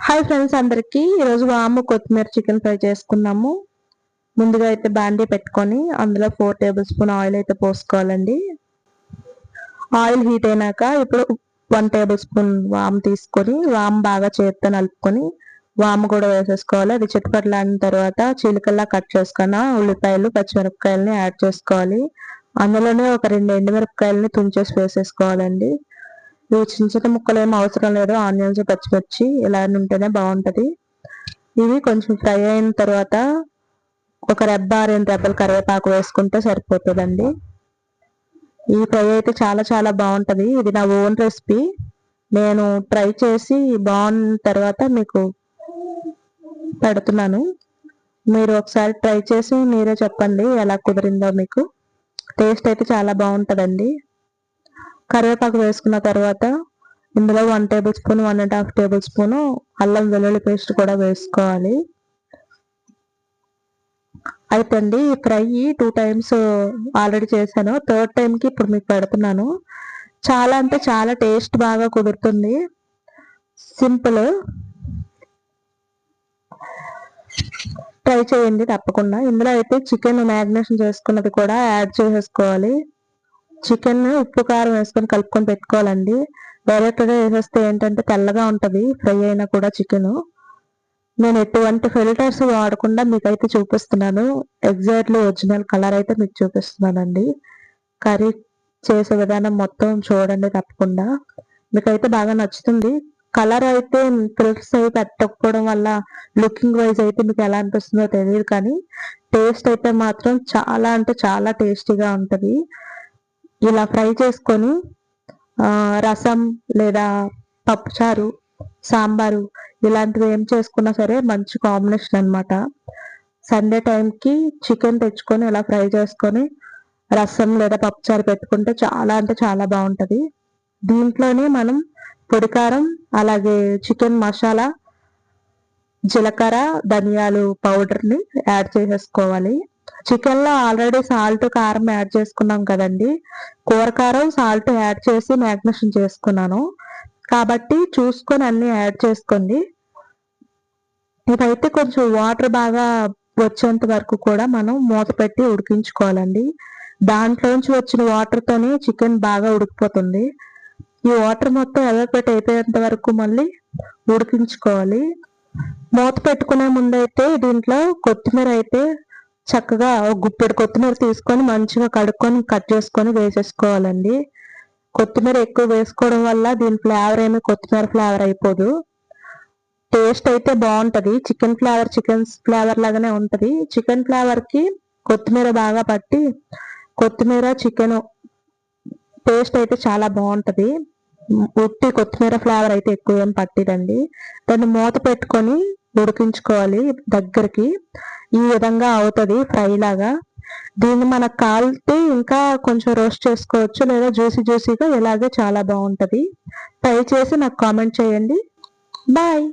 Hi friends అందరికి ఈరోజు వాము కొత్తిమీర చికెన్ ఫ్రై చేసుకున్నాము. ముందుగా అయితే బాండీ పెట్టుకొని అందులో 4 టేబుల్ స్పూన్ ఆయిల్ అయితే పోసుకోవాలండి. ఆయిల్ హీట్ అయినాక ఇప్పుడు 1 టేబుల్ స్పూన్ వాము తీసుకొని వాము బాగా చేత్తో నలుపుకొని వాము కూడా వేసేసుకోవాలి. అది చిటపట్లాడిన తర్వాత చీలికల్లా కట్ చేసుకున్న ఉల్లిపాయలు పచ్చిమిరపకాయలని యాడ్ చేసుకోవాలి. అందులోనే ఒక 2 ఎండుమిరపకాయలని తుంచేసి వేసేసుకోవాలండి. ఇవి చిన్న చిన్న ముక్కలు ఏమి అవసరం లేదు. ఆనియన్స్ పచ్చిమిర్చి ఇలా ఉంటేనే బాగుంటది. ఇవి కొంచెం ఫ్రై అయిన తర్వాత ఒక రెబ్బ 2 రెబ్బలు కరివేపాకు వేసుకుంటే సరిపోతుందండి. ఈ ఫ్రై అయితే చాలా చాలా బాగుంటది. ఇది నా ఓన్ రెసిపీ. నేను ట్రై చేసి బాగున్న తర్వాత మీకు పెడుతున్నాను. మీరు ఒకసారి ట్రై చేసి మీరే చెప్పండి ఎలా కుదిరిందో మీకు. టేస్ట్ అయితే చాలా బాగుంటదండి. కరివేపాకు వేసుకున్న తర్వాత ఇందులో 1 టేబుల్ స్పూన్ 1.5 టేబుల్ స్పూన్ అల్లం వెల్లుల్లి పేస్ట్ కూడా వేసుకోవాలి. అయితే అండి ఈ ఫ్రై 2 టైమ్స్ ఆల్రెడీ చేశాను. థర్డ్ టైంకి ఇప్పుడు మీకు పెడుతున్నాను. చాలా అంటే చాలా టేస్ట్ బాగా కుదురుతుంది. సింపుల్. ట్రై చేయండి తప్పకుండా. ఇందులో అయితే చికెన్ మ్యారినేషన్ చేసుకున్నది కూడా యాడ్ చేసేసుకోవాలి. చికెన్ ఉప్పు కారం వేసుకొని కలుపుకొని పెట్టుకోవాలండి. డైరెక్ట్గా వేసేస్తే ఏంటంటే తెల్లగా ఉంటుంది ఫ్రై అయినా కూడా చికెన్. నేను ఎటువంటి ఫిల్టర్స్ వాడకుండా మీకైతే చూపిస్తున్నాను. ఎగ్జాక్ట్లీ ఒరిజినల్ కలర్ అయితే మీకు చూపిస్తున్నానండి. కర్రీ చేసే విధానం మొత్తం చూడండి తప్పకుండా. మీకైతే బాగా నచ్చుతుంది. కలర్ అయితే ఫిల్టర్స్ అవి పెట్టకపోవడం వల్ల లుకింగ్ వైజ్ అయితే మీకు ఎలా అనిపిస్తుందో తెలియదు, కానీ టేస్ట్ అయితే మాత్రం చాలా అంటే చాలా టేస్టీగా ఉంటుంది. ఇలా ఫ్రై చేసుకొని రసం లేదా పప్పుచారు, సాంబారు ఇలాంటివి ఏం చేసుకున్నా సరే మంచి కాంబినేషన్ అనమాట. సండే టైంకి చికెన్ తెచ్చుకొని ఇలా ఫ్రై చేసుకొని రసం లేదా పప్పుచారు పెట్టుకుంటే చాలా అంటే చాలా బాగుంటుంది. దీంట్లోనే మనం పొడికారం అలాగే చికెన్ మసాలా, జీలకర్ర, ధనియాలు పౌడర్ని యాడ్ చేసేసుకోవాలి. చికెన్లో ఆల్రెడీ సాల్ట్ కారం యాడ్ చేసుకున్నాం కదండి. కూర కారం సాల్ట్ యాడ్ చేసి మ్యాగ్నేషన్ చేసుకున్నాను కాబట్టి చూసుకొని అన్ని యాడ్ చేసుకోండి. ఇదైతే కొంచెం వాటర్ బాగా వచ్చేంత వరకు కూడా మనం మూత పెట్టి ఉడికించుకోవాలండి. దాంట్లోంచి వచ్చిన వాటర్తోనే చికెన్ బాగా ఉడికిపోతుంది. ఈ వాటర్ మొత్తం ఎగపెట్టి అయిపోయేంత వరకు మళ్ళీ ఉడికించుకోవాలి. మూత పెట్టుకునే ముందైతే దీంట్లో కొత్తిమీర అయితే చక్కగా ఒక గుప్పెడు కొత్తిమీర తీసుకొని మంచిగా కడుక్కొని కట్ చేసుకొని వేసేసుకోవాలండి. కొత్తిమీర ఎక్కువ వేసుకోవడం వల్ల దీని ఫ్లేవర్ ఏమి కొత్తిమీర ఫ్లేవర్ అయిపోదు. టేస్ట్ అయితే బాగుంటది. చికెన్ ఫ్లేవర్ లాగానే ఉంటది. చికెన్ ఫ్లేవర్ కి కొత్తిమీర బాగా పట్టి కొత్తిమీర చికెన్ టేస్ట్ అయితే చాలా బాగుంటది. ఉట్టి కొత్తిమీర ఫ్లేవర్ అయితే ఎక్కువ ఏం పట్టిదండి. దాన్ని మూత పెట్టుకొని ఉడికించుకోవాలి దగ్గరికి. ఈ విధంగా అవుతుంది ఫ్రై లాగా. దీన్ని మనకు కాలితే ఇంకా కొంచెం రోస్ట్ చేసుకోవచ్చు, లేదా జ్యూసీగా ఇలాగే చాలా బాగుంటది. ట్రై చేసి నాకు కామెంట్ చేయండి. బాయ్.